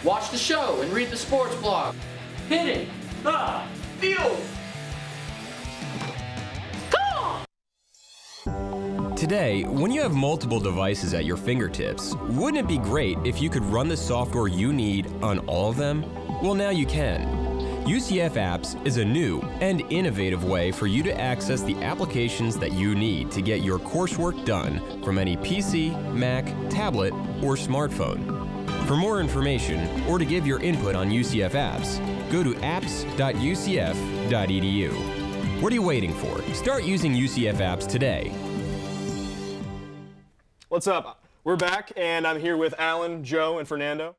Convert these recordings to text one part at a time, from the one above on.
Watch the show and read the sports blog. Hitting the field. Today, when you have multiple devices at your fingertips, wouldn't it be great if you could run the software you need on all of them? Well, now you can. UCF Apps is a new and innovative way for you to access the applications that you need to get your coursework done from any PC, Mac, tablet, or smartphone. For more information or to give your input on UCF Apps, go to apps.ucf.edu. What are you waiting for? Start using UCF Apps today. What's up? We're back, and I'm here with Alan, Joe, and Fernando.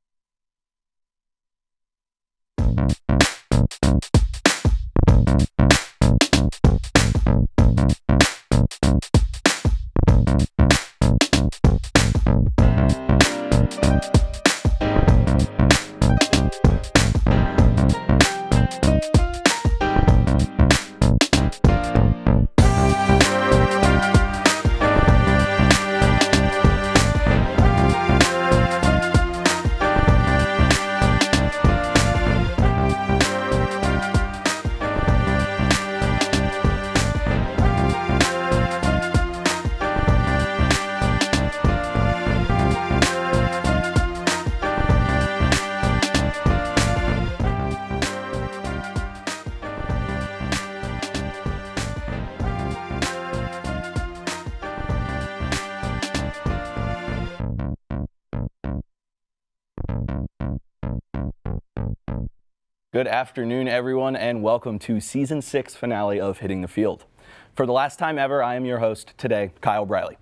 Good afternoon, everyone, and welcome to Season 6 finale of Hitting the Field. For the last time ever, I am your host today, Kyle Briley.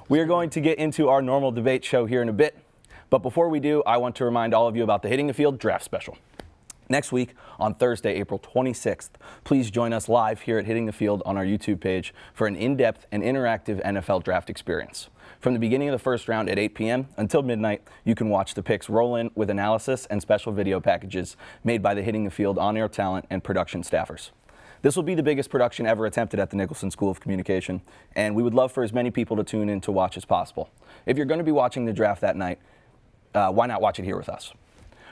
We are going to get into our normal debate show here in a bit, but before we do, I want to remind all of you about the Hitting the Field Draft Special. Next week, on Thursday, April 26th, please join us live here at Hitting the Field on our YouTube page for an in-depth and interactive NFL draft experience. From the beginning of the first round at 8 p.m. until midnight, you can watch the picks roll in with analysis and special video packages made by the Hitting the Field on-air talent and production staffers. This will be the biggest production ever attempted at the Nicholson School of Communication, and we would love for as many people to tune in to watch as possible. If you're going to be watching the draft that night, why not watch it here with us?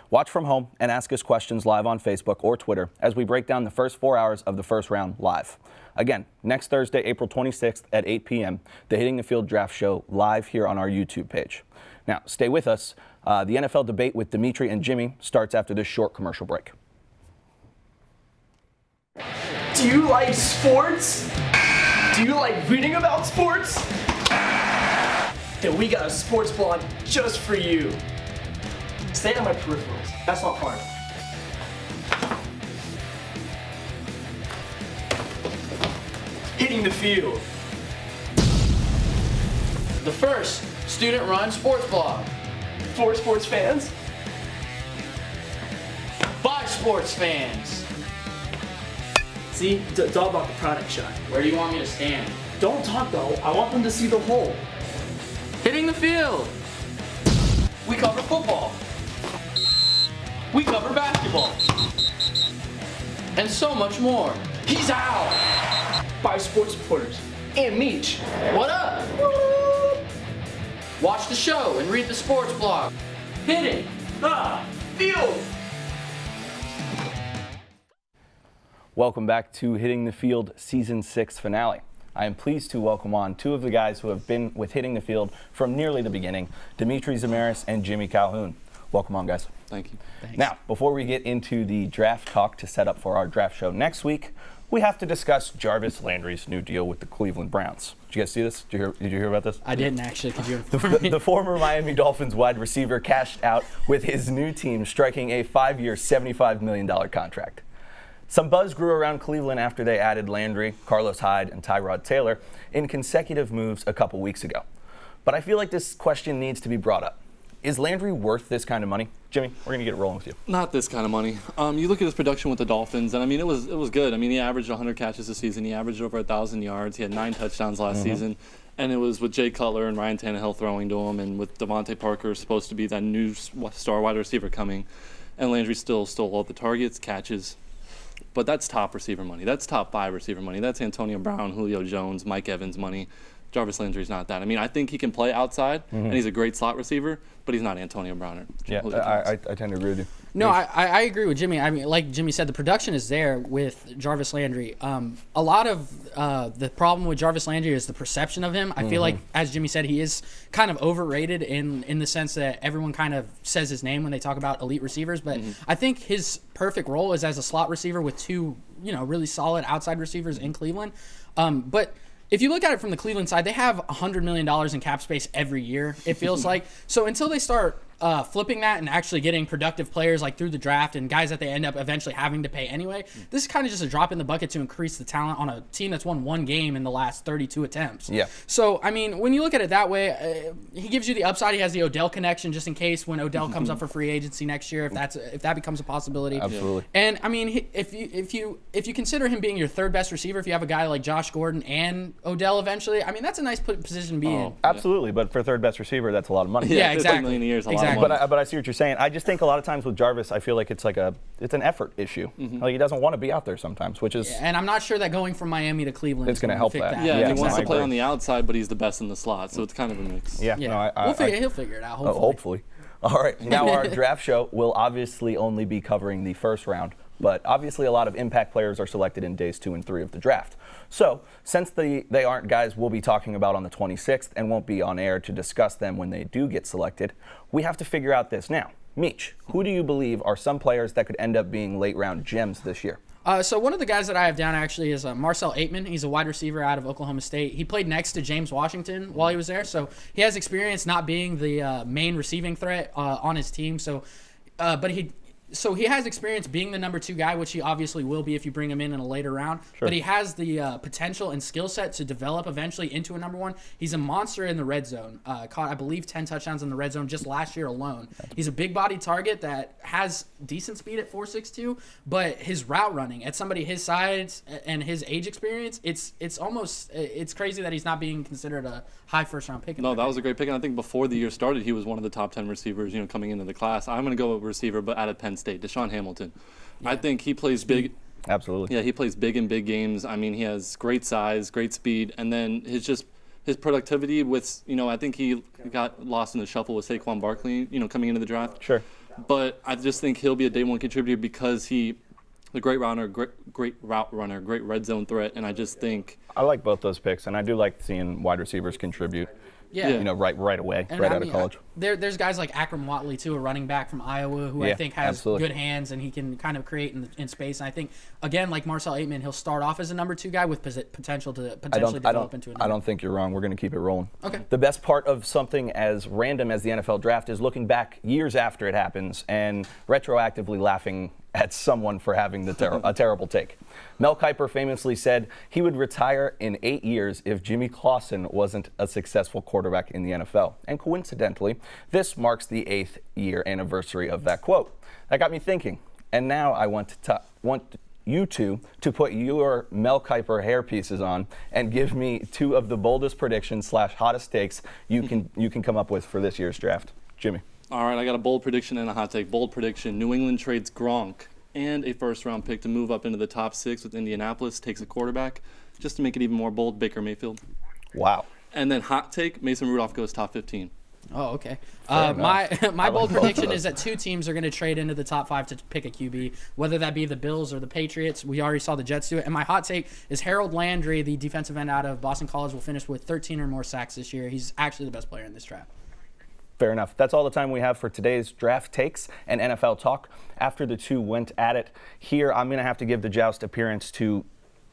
Watch from home and ask us questions live on Facebook or Twitter as we break down the first 4 hours of the first round live. Again, next Thursday, April 26th at 8 p.m., the Hitting the Field Draft Show live here on our YouTube page. Now, stay with us. The NFL debate with Dimitri and Jimmy starts after this short commercial break. Do you like sports? Do you like reading about sports? Then we got a sports blog just for you. Stay on my peripherals. That's not fun. Hitting the field. The first student-run sports blog. For sports fans. By sports fans. See, it's all about the product shot. Where do you want me to stand? Don't talk though. I want them to see the whole. Hitting the field. We cover football. We cover basketball. And so much more. He's out. By sports reporters. And Meech. What up? Watch the show and read the sports blog. Hitting the field. Welcome back to Hitting the Field Season 6 finale. I am pleased to welcome on two of the guys who have been with Hitting the Field from nearly the beginning, Dimitri Zamaris and Jimmy Calhoun. Welcome on, guys. Thank you. Thanks. Now, before we get into the draft talk to set up for our draft show next week, we have to discuss Jarvis Landry's new deal with the Cleveland Browns. Did you guys see this? Did you hear about this? I didn't actually. Could you inform me? The former Miami Dolphins wide receiver cashed out with his new team, striking a 5-year, $75 million contract. Some buzz grew around Cleveland after they added Landry, Carlos Hyde, and Tyrod Taylor in consecutive moves a couple weeks ago. But I feel like this question needs to be brought up. Is Landry worth this kind of money? Jimmy, we're going to get it rolling with you. Not this kind of money. You look at his production with the Dolphins, and I mean, it was good. I mean, he averaged 100 catches a season. He averaged over 1,000 yards. He had 9 touchdowns last season. And it was with Jay Cutler and Ryan Tannehill throwing to him, and with Devontae Parker supposed to be that new star wide receiver coming. And Landry still stole all the targets, catches. But that's top receiver money. That's top 5 receiver money. That's Antonio Brown, Julio Jones, Mike Evans money. Jarvis Landry's not that. I mean, I think he can play outside, and he's a great slot receiver, but he's not Antonio Brown. Yeah, I tend to agree with you. No, I agree with Jimmy. I mean, like Jimmy said, the production is there with Jarvis Landry. A lot of the problem with Jarvis Landry is the perception of him. I feel like, as Jimmy said, he is kind of overrated in the sense that everyone kind of says his name when they talk about elite receivers. But I think his perfect role is as a slot receiver with two, really solid outside receivers in Cleveland. But if you look at it from the Cleveland side, they have $100 million in cap space every year, it feels like. So until they start flipping that and actually getting productive players like through the draft and guys that they end up eventually having to pay anyway, this is kind of just a drop in the bucket to increase the talent on a team that's won one game in the last 32 attempts. Yeah. So, I mean, when you look at it that way, he gives you the upside. He has the Odell connection just in case when Odell comes up for free agency next year, if that becomes a possibility. Absolutely. And, I mean, if you consider him being your third best receiver, if you have a guy like Josh Gordon and Odell eventually, I mean, that's a nice position to be in. Absolutely, but for third best receiver, that's a lot of money. Yeah, exactly. 15 million a year is a lot of money. But I see what you're saying. I just think a lot of times with Jarvis, I feel like it's an effort issue. Like he doesn't want to be out there sometimes, which is. And I'm not sure that going from Miami to Cleveland is going to help that. Yeah, he wants to play on the outside, but he's the best in the slot, so it's kind of a mix. Yeah, Yeah, no, he'll figure it out. Hopefully. Hopefully. All right, now our draft show will obviously only be covering the first round, but obviously a lot of impact players are selected in days 2 and 3 of the draft. So, since they aren't guys we'll be talking about on the 26th and won't be on air to discuss them when they do get selected, we have to figure out this now. Meech, who do you believe are some players that could end up being late round gems this year? So one of the guys that I have down actually is Marcel Aitman. He's a wide receiver out of Oklahoma State. He played next to James Washington while he was there, so he has experience not being the main receiving threat on his team. So, So he has experience being the number 2 guy, which he obviously will be if you bring him in a later round. Sure. But he has the potential and skill set to develop eventually into a number 1. He's a monster in the red zone. Caught, I believe, 10 touchdowns in the red zone just last year alone. He's a big-bodied target that has decent speed at 4.62, but his route running at somebody his size and his age experience, it's crazy that he's not being considered a high first-round pick. No, that was a great pick, and I think before the year started, he was one of the top 10 receivers, coming into the class. I'm going to go with receiver, but out of Penn State, Deshaun Hamilton. Yeah. I think he plays big. Absolutely. Yeah, he plays big in big games. I mean, he has great size, great speed, and then his productivity with, I think he got lost in the shuffle with Saquon Barkley, coming into the draft. Sure. But I just think he'll be a day 1 contributor because a great runner, great route runner, great red zone threat, and I just think I like both those picks, and I do like seeing wide receivers contribute. Yeah. Right away, and right out of college. There's guys like Akram Watley, too, a running back from Iowa, who I think has good hands and he can kind of create in space. And I think, again, like Marcel Aitman, he'll start off as a number 2 guy with potential to potentially develop into a number 1. I don't think you're wrong. We're going to keep it rolling. Okay. The best part of something as random as the NFL draft is looking back years after it happens and retroactively laughing at someone for having a terrible take. Mel Kiper famously said he would retire in 8 years if Jimmy Clausen wasn't a successful quarterback in the NFL. And coincidentally, this marks the 8th year anniversary of that quote. That got me thinking. And now I want you two to put your Mel Kiper hair pieces on and give me 2 of the boldest predictions / hottest takes you can come up with for this year's draft. Jimmy. All right, I got a bold prediction and a hot take. Bold prediction, New England trades Gronk and a first-round pick to move up into the top 6 with Indianapolis, takes a quarterback. Just to make it even more bold, Baker Mayfield. Wow. And then hot take, Mason Rudolph goes top 15. Oh, okay. My bold prediction is that 2 teams are going to trade into the top 5 to pick a QB, whether that be the Bills or the Patriots. We already saw the Jets do it. And my hot take is Harold Landry, the defensive end out of Boston College, will finish with 13 or more sacks this year. He's actually the best player in this draft. Fair enough. That's all the time we have for today's draft takes and NFL talk. After the 2 went at it, here I'm going to have to give the joust appearance to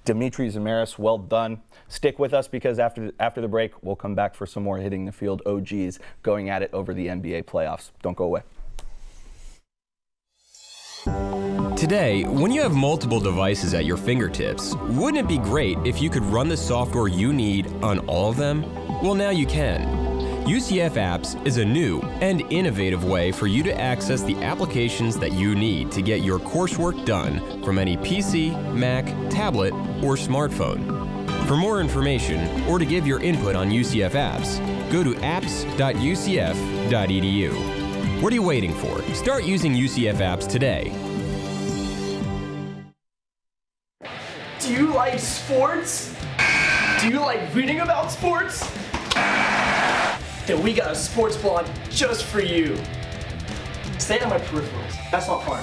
Dimitri Zamaris. Well done. Stick with us because after the break, we'll come back for some more Hitting the Field OGs going at it over the NBA playoffs. Don't go away. Today, when you have multiple devices at your fingertips, wouldn't it be great if you could run the software you need on all of them? Well, now you can. UCF Apps is a new and innovative way for you to access the applications that you need to get your coursework done from any PC, Mac, tablet, or smartphone. For more information or to give your input on UCF Apps, go to apps.ucf.edu. What are you waiting for? Start using UCF Apps today. Do you like sports? Do you like reading about sports? Then we got a sports blog just for you. Stay on my peripherals. That's not fun.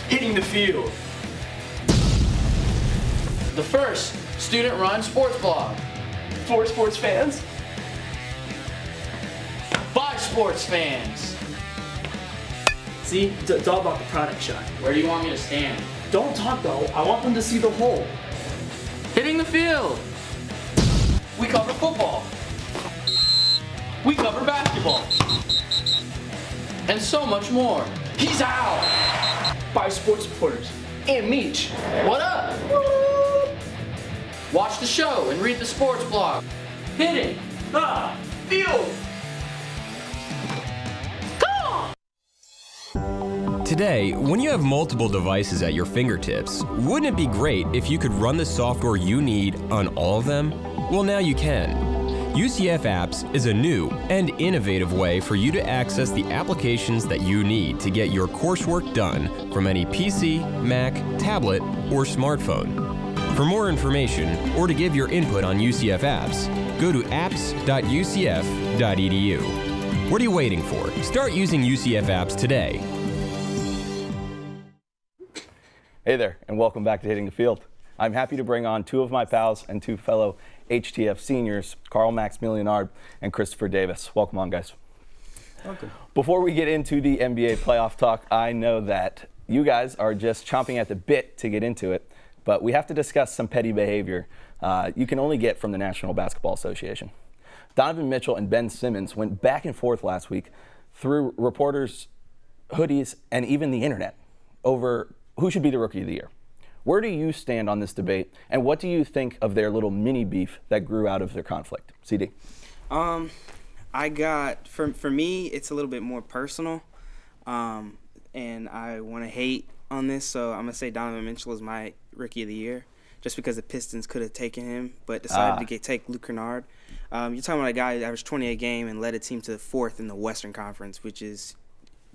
Hitting the field. The first student-run sports blog. For sports fans. By sports fans. See, it's all about the product shot. Where do you want me to stand? Don't talk though. I want them to see the hole. Hitting the field. We cover football. We cover basketball. And so much more. He's out. By sports reporters. And Meech. What up? Watch the show and read the sports blog. Hitting the Field. Today, when you have multiple devices at your fingertips, wouldn't it be great if you could run the software you need on all of them? Well, now you can. UCF Apps is a new and innovative way for you to access the applications that you need to get your coursework done from any PC, Mac, tablet, or smartphone. For more information or to give your input on UCF Apps, go to apps.ucf.edu. What are you waiting for? Start using UCF Apps today. Hey there, and welcome back to Hitting the Field. I'm happy to bring on two of my pals and two fellow HTF seniors, Carl Maximilianard and Christopher Davis. Welcome on, guys. Welcome. Before we get into the NBA playoff talk, I know that you guys are just chomping at the bit to get into it, but we have to discuss some petty behavior you can only get from the National Basketball Association. Donovan Mitchell and Ben Simmons went back and forth last week through reporters, hoodies, and even the internet over who should be the Rookie of the Year. Where do you stand on this debate, and what do you think of their little mini beef that grew out of their conflict? CD? I got, for me, it's a little bit more personal, and I want to hate on this, so I'm going to say Donovan Mitchell is my Rookie of the Year, just because the Pistons could have taken him, but decided to take Luke Kennard. You're talking about a guy who averaged 20 a game and led a team to the 4th in the Western Conference, which is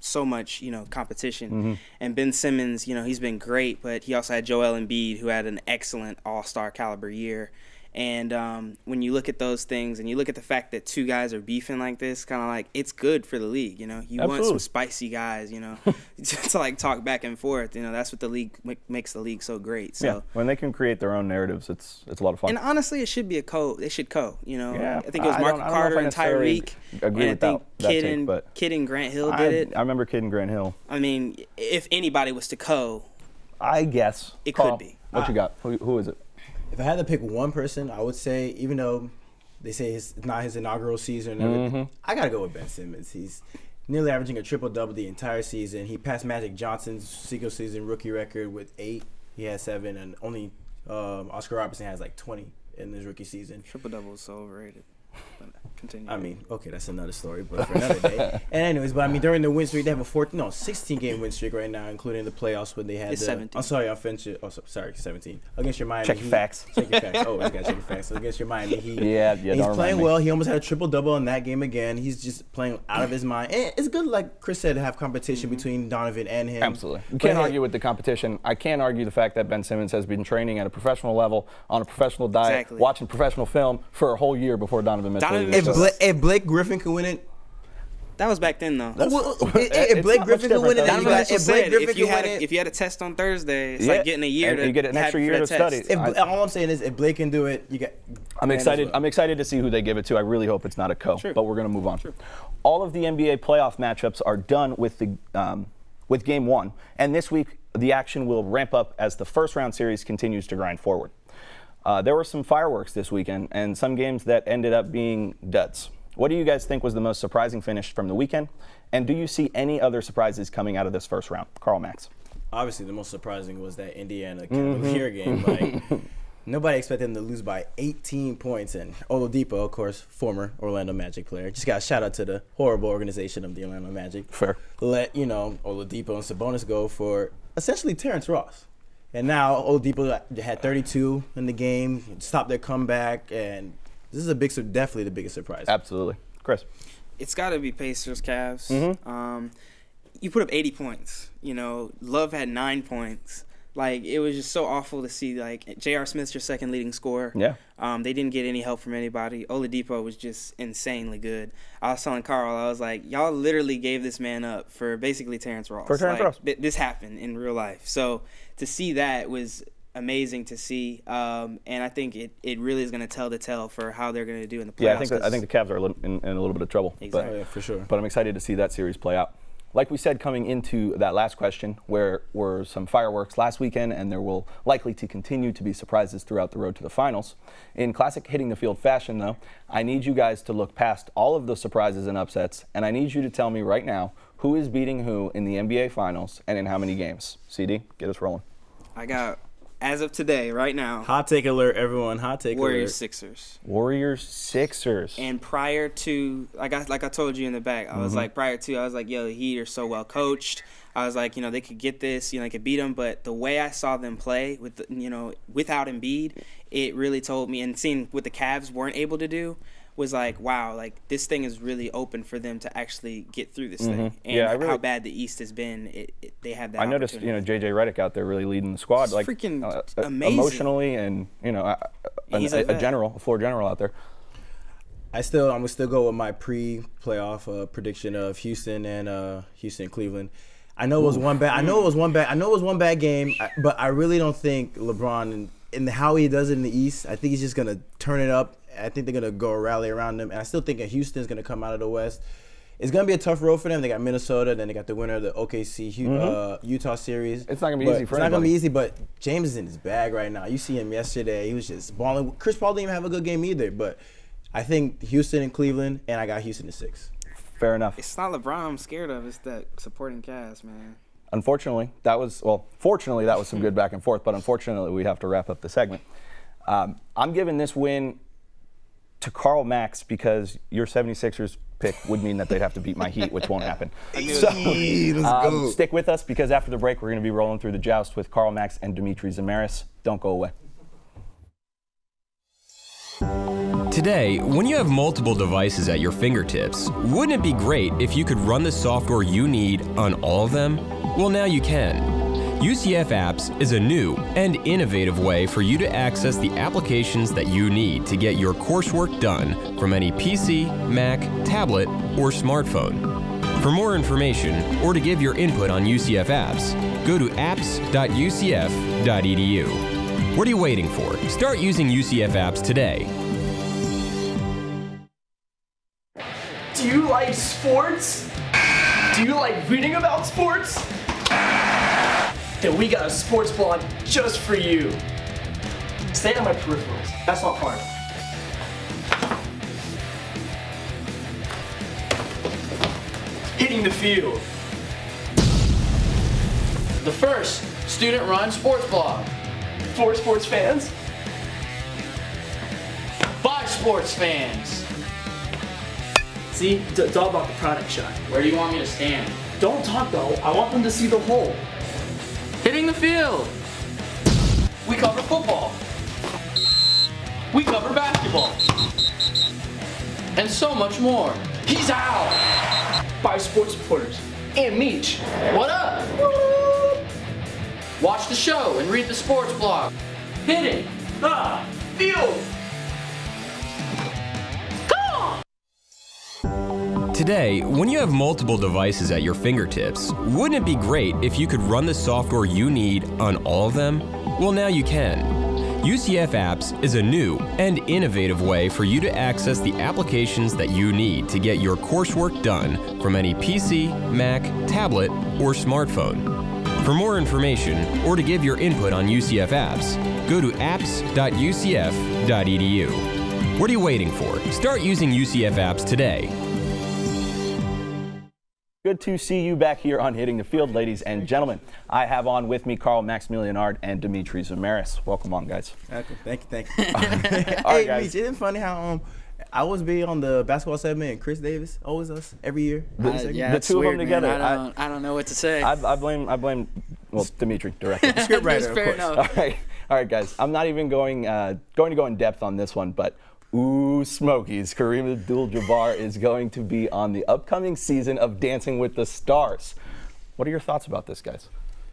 so much, competition. And Ben Simmons, he's been great, but he also had Joel Embiid, who had an excellent all-star caliber year. And when you look at those things and you look at the fact that two guys are beefing like this, kind of like it's good for the league, You Absolutely. want some spicy guys, to like talk back and forth. That's what the league makes the league so great. So yeah, when they can create their own narratives, it's a lot of fun. And honestly, it should be a co. They should co. Yeah, I think it was Mark Carter and Tyreek. Agree with that take, but Kidd and Grant Hill did it. I remember Kidd and Grant Hill. I mean, if anybody was to co, I guess it Carl, could be. What you got? Who is it? If I had to pick one person, I would say, even though they say it's not his inaugural season and everything, I got to go with Ben Simmons. He's nearly averaging a triple-double the entire season. He passed Magic Johnson's single season rookie record with 8. He had 7, and only Oscar Robertson has like 20 in his rookie season. Triple-double is so overrated. But continue. I mean, okay, that's another story, but for another day. And anyways, but I mean, during the win streak, they have a 16-game win streak right now, including the playoffs when they had 17. I'm sorry, I finished it. Oh, sorry, 17 against your Miami. Check your facts. Check your facts. Oh, I got to check your facts. So against your Miami, he's don't playing remind me. well. He almost had a triple-double in that game again. He's just playing out of his mind. And it's good, like Chris said, to have competition between Donovan and him. Absolutely. You can't argue with the competition. I can't argue the fact that Ben Simmons has been training at a professional level, on a professional diet, watching professional film for a whole year before Donovan Mitchell. If Blake Griffin could win it, that was back then, though. If Blake Griffin could win it, if you had a test on Thursday, it's like getting a year to you get an extra year to study. All I'm saying is, if Blake can do it, you get. I'm excited. I'm excited to see who they give it to. I really hope it's not a co. But we're going to move on. All of the NBA playoff matchups are done with Game 1, and this week the action will ramp up as the first round series continues to grind forward. There were some fireworks this weekend and some games that ended up being duds. What do you guys think was the most surprising finish from the weekend? And do you see any other surprises coming out of this first round? Carl Max. Obviously, the most surprising was that Indiana Cavalier game. Like, nobody expected them to lose by 18 points. And Oladipo, of course, former Orlando Magic player. Just got a shout out to the horrible organization of the Orlando Magic. Fair. Let, Oladipo and Sabonis go for essentially Terrence Ross. And now Oladipo had 32 in the game, stopped their comeback, and this is definitely the biggest surprise. Absolutely. Chris? It's got to be Pacers, Cavs. you put up 80 points. You know, Love had 9 points. Like, it was just so awful to see, like, J.R. Smith's your second leading scorer. Yeah. They didn't get any help from anybody. Oladipo was just insanely good. I was telling Carl, I was like, y'all literally gave this man up for basically Terrence Ross. For Terrence Ross. This happened in real life. So to see that was amazing to see. And I think it really is going to tell the tale for how they're going to do in the playoffs. Yeah, I think the Cavs are in a little bit of trouble. Exactly. But, Yeah, for sure. But I'm excited to see that series play out. Like we said coming into that last question, where were some fireworks last weekend, and there will likely to continue to be surprises throughout the road to the finals. In classic Hitting the Field fashion, though, I need you guys to look past all of the surprises and upsets, and I need you to tell me right now who is beating who in the NBA Finals and in how many games. CD, get us rolling. I got, as of today, right now, Hot take alert, everyone. Hot take Warriors alert. Sixers. Warriors Sixers. And prior to, like I told you in the back, I was like, prior to, I was like, yo, the Heat are so well coached. I was like, you know, they could get this, you know, they could beat them. But the way I saw them play, with the, you know, without Embiid, it really told me, and seeing what the Cavs weren't able to do, was like, wow, like this thing is really open for them to actually get through this thing. And Yeah, how bad the East has been, they have that. I noticed, you know, JJ Redick out there really leading the squad, It's like freaking amazing. emotionally, and you know, He's like that. a floor general out there. I'm gonna still go with my pre-playoff prediction of Houston and Cleveland. I know it was one bad. I know it was one bad game, but I really don't think LeBron and how he does it in the East. I think he's just gonna turn it up. I think they're gonna go rally around them, and I still think Houston's gonna come out of the West. It's gonna be a tough road for them. They got Minnesota, then they got the winner of the OKC Utah series. It's not gonna be easy for It's not gonna anybody. be easy, but James is in his bag right now. You see him yesterday; he was just balling. Chris Paul didn't even have a good game either, but I think Houston and Cleveland, and I got Houston to 6. Fair enough. It's not LeBron I'm scared of. It's that supporting cast, man. Unfortunately, fortunately, that was some good back and forth, but unfortunately, we have to wrap up the segment. I'm giving this win to Karl Max because your 76ers pick would mean that they'd have to beat my Heat, which won't happen. So, Let's go. stick with us because after the break, we're going to be rolling through the joust with Karl Max and Dimitri Zamaris. Don't go away. Today, when you have multiple devices at your fingertips, wouldn't it be great if you could run the software you need on all of them? Well, now you can. UCF Apps is a new and innovative way for you to access the applications that you need to get your coursework done from any PC, Mac, tablet, or smartphone. For more information or to give your input on UCF Apps, go to apps.ucf.edu. What are you waiting for? Start using UCF Apps today. Do you like sports? Do you like reading about sports? Then we got a sports blog just for you. Stay on my peripherals. That's not fun. Hitting the field. The first student-run sports blog. For sports fans. By sports fans. See, it's all about the product shot. Where do you want me to stand? Don't talk though. I want them to see the whole. Hitting the field. We cover football. We cover basketball. And so much more. He's out. By sports reporters. And Meech. What up? Watch the show and read the sports blog. Hitting the Field. Today, when you have multiple devices at your fingertips, wouldn't it be great if you could run the software you need on all of them? Well, now you can. UCF Apps is a new and innovative way for you to access the applications that you need to get your coursework done from any PC, Mac, tablet, or smartphone. For more information or to give your input on UCF Apps, go to apps.ucf.edu. What are you waiting for? Start using UCF Apps today. Good to see you back here on Hitting the Field, ladies and gentlemen. I have on with me Karl Max Leonard and Dimitri Zamaris. Welcome on, guys. Thank you. All right, Hey, guys. Meech, isn't it funny how I always be on the basketball segment and Chris Davis always us every year? Yeah, The it's two of them weird, together, Man. I don't know what to say. I blame Dimitri directly. Script writer, That's of fair course. enough. All right, guys. I'm not even going to go in depth on this one, but ooh, Smokies. Kareem Abdul-Jabbar is going to be on the upcoming season of Dancing with the Stars. What are your thoughts about this, guys?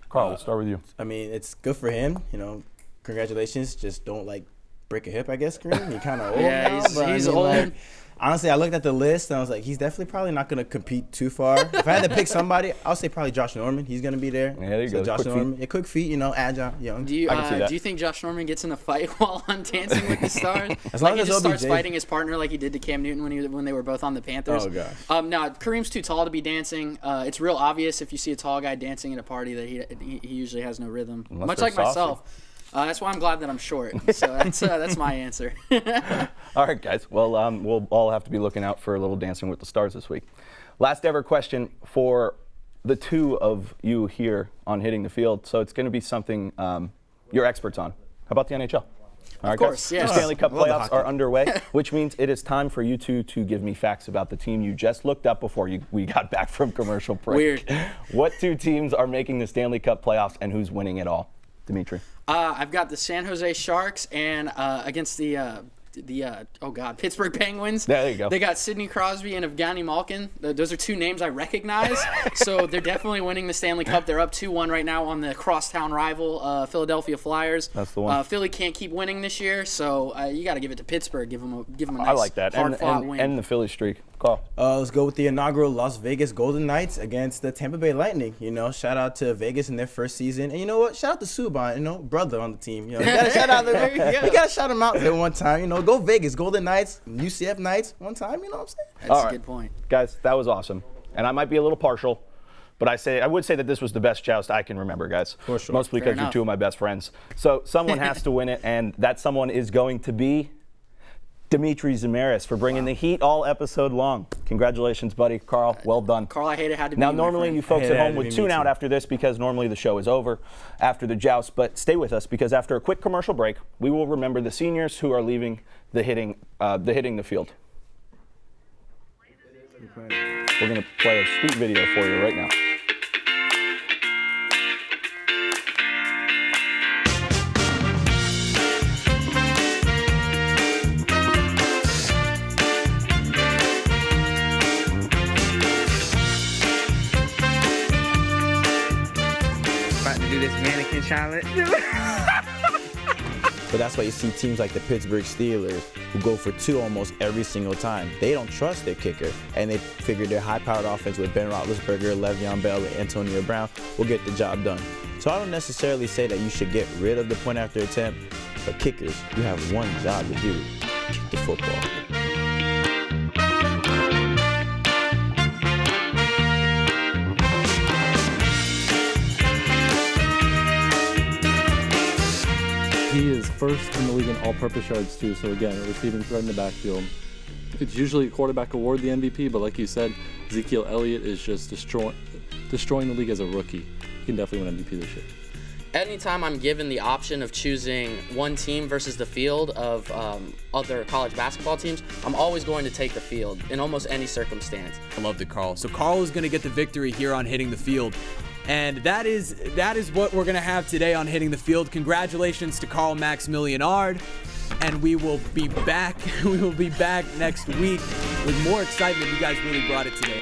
Carl, we'll start with you. I mean, it's good for him. You know, congratulations. Just don't like break a hip, I guess. Kareem, he kind of old now. He's old. Like, honestly, I looked at the list and I was like, he's definitely probably not going to compete too far. If I had to pick somebody, I'll say probably Josh Norman. He's going to be there. Yeah, there you go. Josh Norman. Yeah, quick feet, you know, agile, young. Do you think Josh Norman gets in a fight while on Dancing with the Stars? As like long he as just starts OBJ fighting his partner like he did to Cam Newton when they were both on the Panthers. Oh, gosh. No, Kareem's too tall to be dancing. It's real obvious if you see a tall guy dancing at a party that he usually has no rhythm. Unless Much they're like saucy. myself. That's why I'm glad that I'm short. So that's my answer. All right, guys. Well, we'll all have to be looking out for a little Dancing with the Stars this week. Last ever question for the two of you here on Hitting the Field. So it's going to be something you're experts on. How about the NHL? All right, of course, guys? yes. The Stanley Cup playoffs are underway, which means it is time for you two to give me facts about the team you just looked up before we got back from commercial break. Weird. What two teams are making the Stanley Cup playoffs and who's winning it all? Dimitri. I've got the San Jose Sharks and against the Pittsburgh Penguins. There you go. They got Sidney Crosby and Evgeny Malkin. Those are two names I recognize. So they're definitely winning the Stanley Cup. They're up 2-1 right now on the crosstown rival Philadelphia Flyers. That's the one. Philly can't keep winning this year, so you got to give it to Pittsburgh. Give them a nice I like that. hard-fought win. And the Philly streak. Carl. Let's go with the inaugural Las Vegas Golden Knights against the Tampa Bay Lightning. You know, shout out to Vegas in their first season. And you know what? Shout out to Subban, you know, brother on the team. You know, you gotta shout out there. You gotta shout him out there one time. You know, go Vegas, Golden Knights, UCF Knights one time. You know what I'm saying? That's a good point. Guys, that was awesome. And I might be a little partial, but I would say that this was the best joust I can remember, guys. For sure. Mostly because you're two of my best friends. So someone has to win it, and that someone is going to be Dimitri Zamaris for bringing the heat all episode long. Congratulations, buddy. Carl, well done. Carl, I hate it had to be Now, my normally friend. you folks at home would tune out after this because normally the show is over after the joust, but stay with us because after a quick commercial break, we will remember the seniors who are leaving the hitting the field. We're going to play a sweet video for you right now. Do this mannequin challenge. But that's why you see teams like the Pittsburgh Steelers who go for two almost every single time. They don't trust their kicker, and they figure their high-powered offense with Ben Roethlisberger, Le'Veon Bell, and Antonio Brown will get the job done. So I don't necessarily say that you should get rid of the point after attempt, but kickers, you have one job to do: kick the football. He is first in the league in all-purpose yards too. So again, a receiving threat in the backfield. It's usually a quarterback award the MVP, but like you said, Ezekiel Elliott is just destroying the league as a rookie. He can definitely win MVP this year. Anytime I'm given the option of choosing one team versus the field of other college basketball teams, I'm always going to take the field in almost any circumstance. I loved it, Carl. So Carl is going to get the victory here on Hitting the Field. And that is what we're going to have today on Hitting the Field. Congratulations to Carl Maximilianard. And we will be back. We will be back next week with more excitement. You guys really brought it today.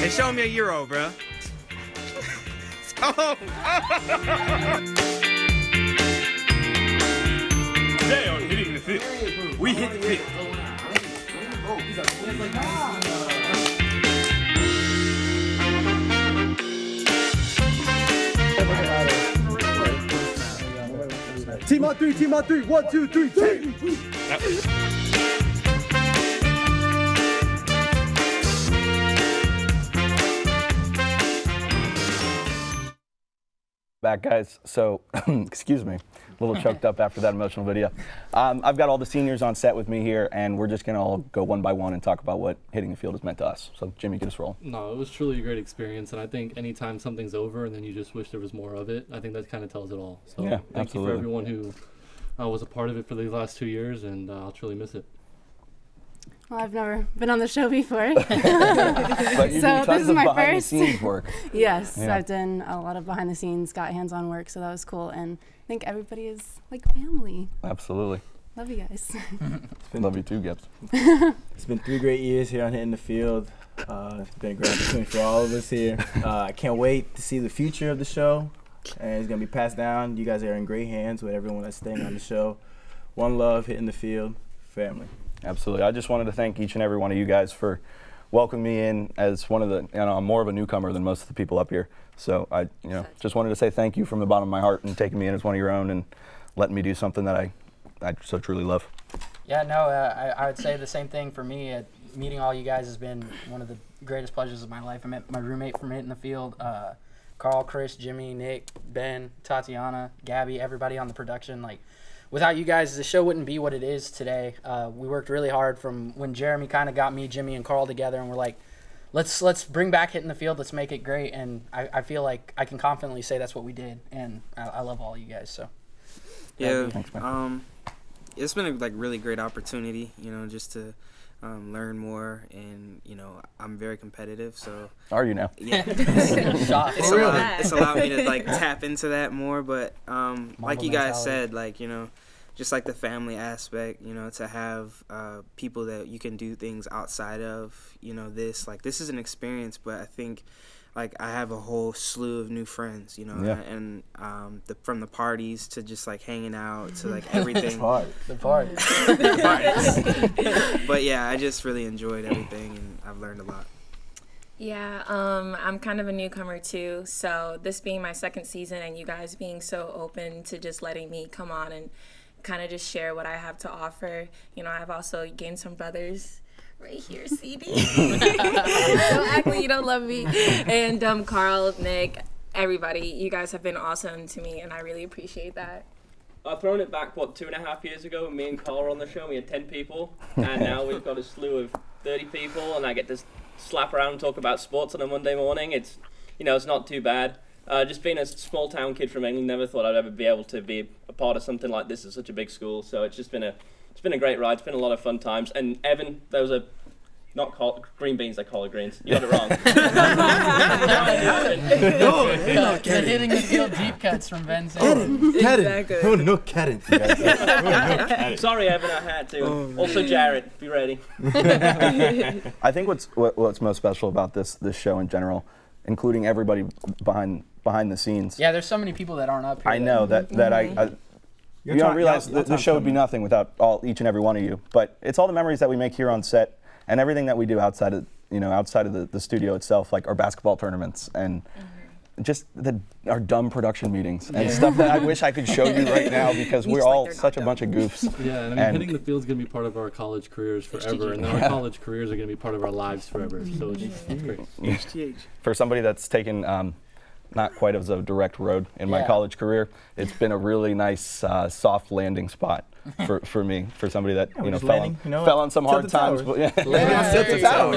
Hey, show me a euro, bro. Today on Hitting the Field, we hit the field. Team on three, team on three. 1, 2, 3, team. Back, guys. So, excuse me, a little choked up after that emotional video. I've got all the seniors on set with me here, and we're just going to all go one by one and talk about what Hitting the Field has meant to us. So, Jimmy, get us rolling. No, it was truly a great experience, and I think anytime something's over and then you just wish there was more of it, I think that kind of tells it all. So, yeah, thank you for everyone who was a part of it for the last 2 years, and I'll truly miss it. Well, I've never been on the show before. But you So do tons this is of my behind first. the scenes work. Yes, Yeah. I've done a lot of behind the scenes, got hands-on work, so that was cool. And I think everybody is like family. Absolutely. Love you guys. Love you too, Gibbs. It's been 3 great years here on Hitting the Field. It's been a great opportunity for all of us here. I can't wait to see the future of the show, and it's going to be passed down. You guys are in great hands with everyone that's staying on the show. One love, Hitting the Field, family. Absolutely. I just wanted to thank each and every one of you guys for welcoming me in as one of the, I'm more of a newcomer than most of the people up here. So I, just wanted to say thank you from the bottom of my heart and taking me in as one of your own and letting me do something that I so truly love. Yeah, no, I would say the same thing for me. Meeting all you guys has been one of the greatest pleasures of my life. I met my roommate from Hitting the Field, Carl, Chris, Jimmy, Nick, Ben, Tatiana, Gabby, everybody on the production. Like, without you guys, the show wouldn't be what it is today. We worked really hard from when Jeremy kind of got me, Jimmy, and Carl together, and we're like, let's bring back Hitting the Field. Let's make it great. And I feel like I can confidently say that's what we did. And I love all you guys. So yeah, Thanks, man. It's been a really great opportunity, just to learn more, and I'm very competitive, so. Are you now? Yeah. It's allowed me to tap into that more, but like you guys said, just like the family aspect, to have people that you can do things outside of, this is an experience, but I think I have a whole slew of new friends, and from the parties to just hanging out to everything. The party. But yeah, I just really enjoyed everything, and I've learned a lot. Yeah, I'm kind of a newcomer too, so this being my second season and you guys being so open to just letting me come on and kind of just share what I have to offer. I've also gained some brothers right here, CD. Don't act like you don't love me. And Carl, Nick, everybody, you guys have been awesome to me, and I really appreciate that. I've thrown it back, 2.5 years ago, me and Carl were on the show, we had 10 people, and now we've got a slew of 30 people, and I get to slap around and talk about sports on a Monday morning. It's, it's not too bad. Just being a small town kid from England, never thought I'd ever be able to be a part of something like this at such a big school, so it's just been a great ride. It's been a lot of fun times. And Evan, those are not green beans, they collard greens. You got it wrong. The Hitting the Field deep cuts from Ben. Exactly. Oh, no Karen. Sorry, Evan, I had to. Also, Jared, be ready. I think what's most special about this show in general, including everybody behind the scenes. Yeah, there's so many people that aren't up here. I know that you don't realize the show would be nothing without each and every one of you. But it's all the memories that we make here on set and everything that we do outside of the studio itself, like our basketball tournaments and just our dumb production meetings and stuff that I wish I could show you right now because we're all such a bunch of goofs. Yeah, and Hitting the Field's going to be part of our college careers forever, and our college careers are going to be part of our lives forever. So it's great. For somebody that's taken not quite as a direct road in my college career, it's been a really nice soft landing spot for me, for somebody that fell on some hard times. But get out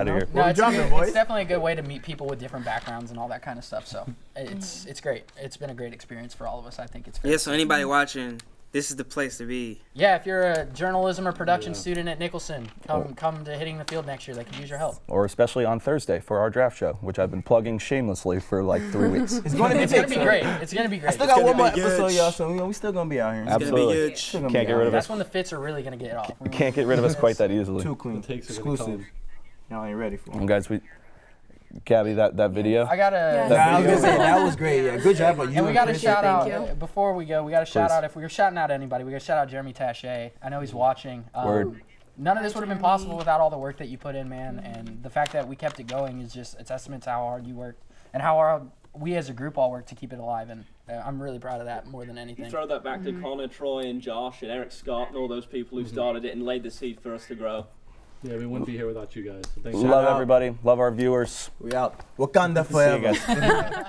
of here. No, it's definitely a good way to meet people with different backgrounds and all that kind of stuff. So it's great. It's been a great experience for all of us. I think it's great. Yeah. So anybody watching, this is the place to be. Yeah, if you're a journalism or production student at Nicholson, come to Hitting the Field next year. They could use your help. Or especially on Thursday for our draft show, which I've been plugging shamelessly for 3 weeks. It's going to be great. It's going to be great. I still got one more episode, y'all, so we still going to be out here. Absolutely. Can't get rid of us. That's when the fits are really going to get off. Can't get rid of us quite that easily. Too clean. Exclusive. Y'all ain't ready for it. And guys, Gabby, that video. I got I was gonna say, that was great. Yeah, good job on you. And we got to shout out before we go. We got to shout out, if we were shouting out anybody, we got to shout out Jeremy Taché. I know he's watching. Word. None of this would have been possible without all the work that you put in, man. And the fact that we kept it going is just a testament to how hard you worked and how hard we as a group all worked to keep it alive. And I'm really proud of that more than anything. You throw that back to Connor, Troy, and Josh, and Eric Scott, and all those people who started it and laid the seed for us to grow. Yeah, we wouldn't be here without you guys. So thanks. Love everybody. Love our viewers. We out. Wakanda forever. See you guys.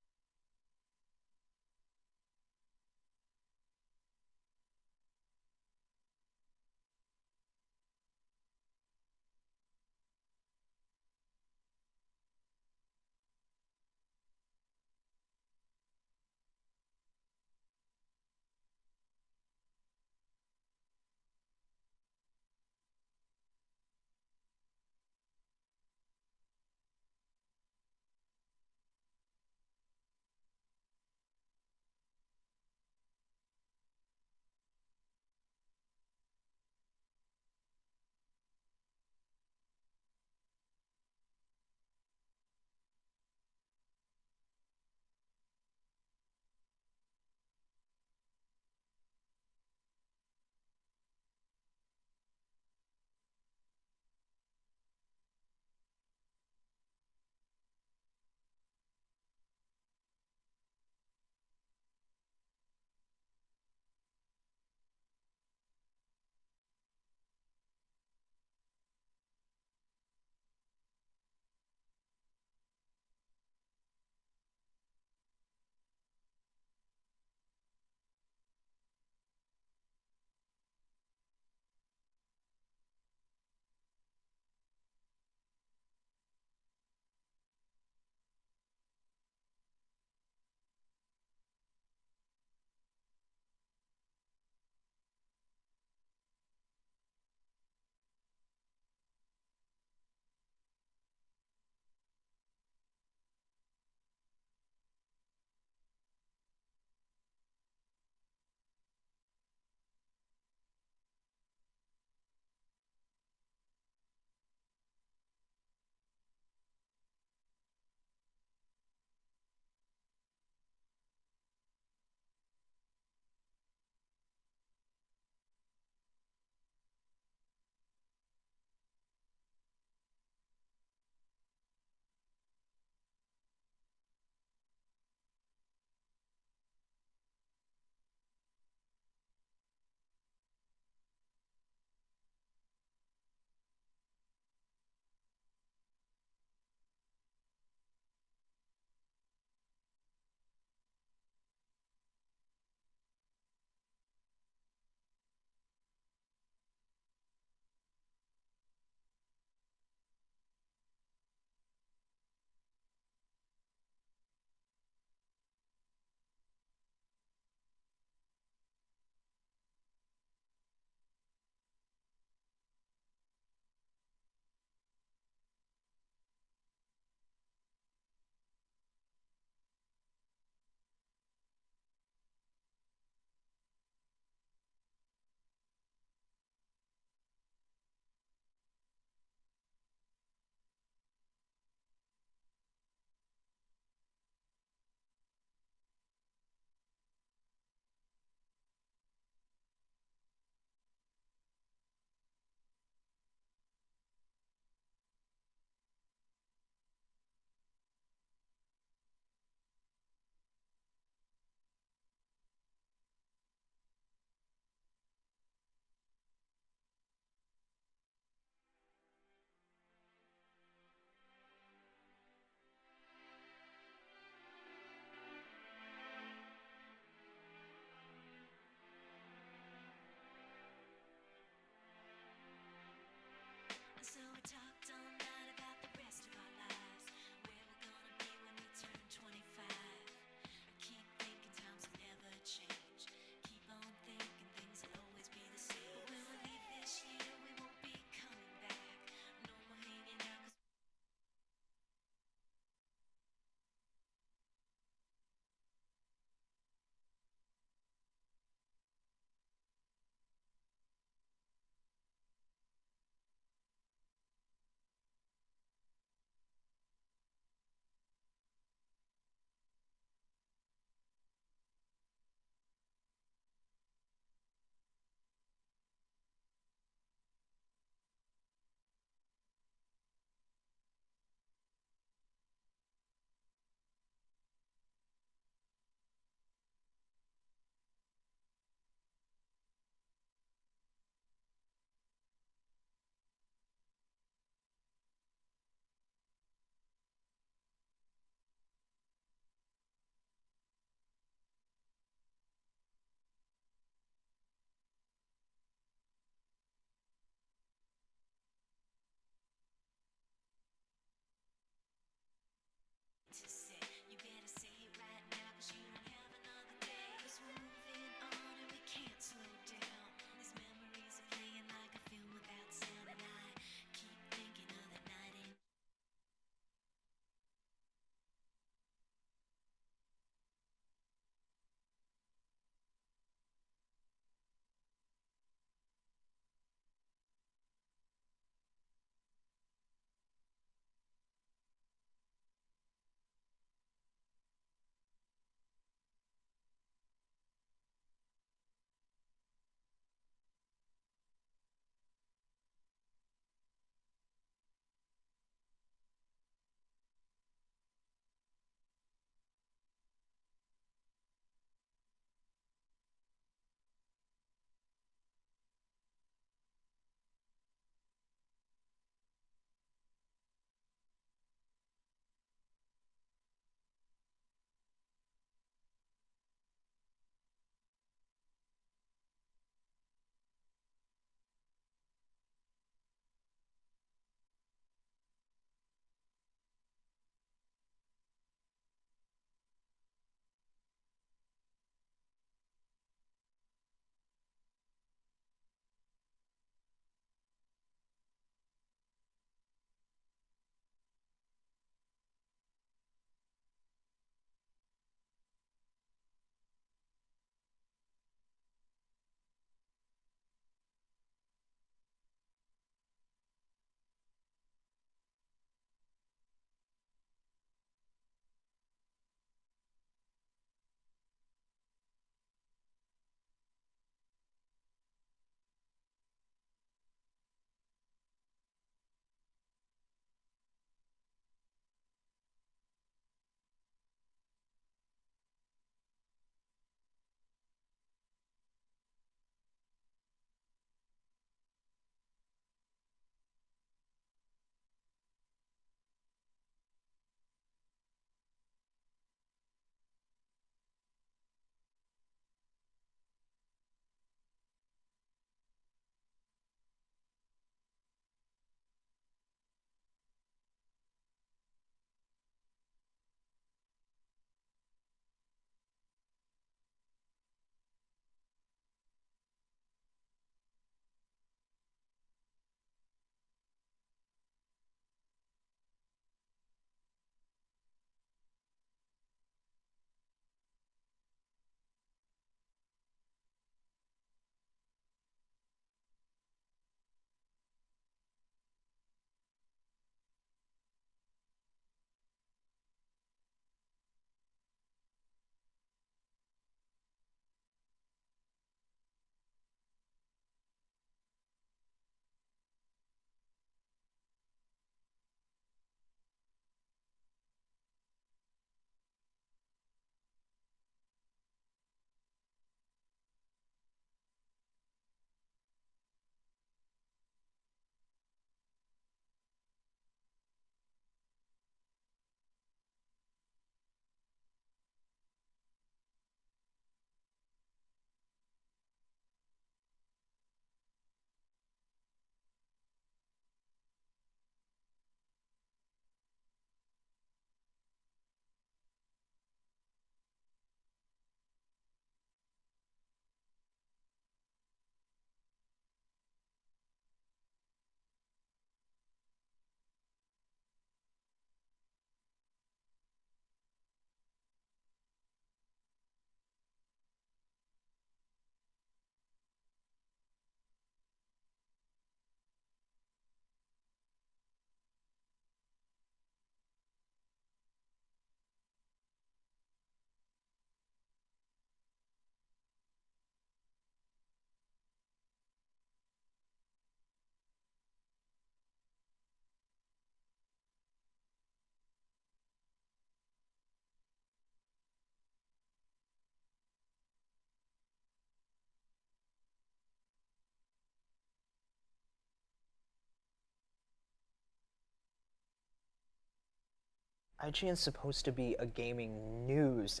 IGN's supposed to be a gaming news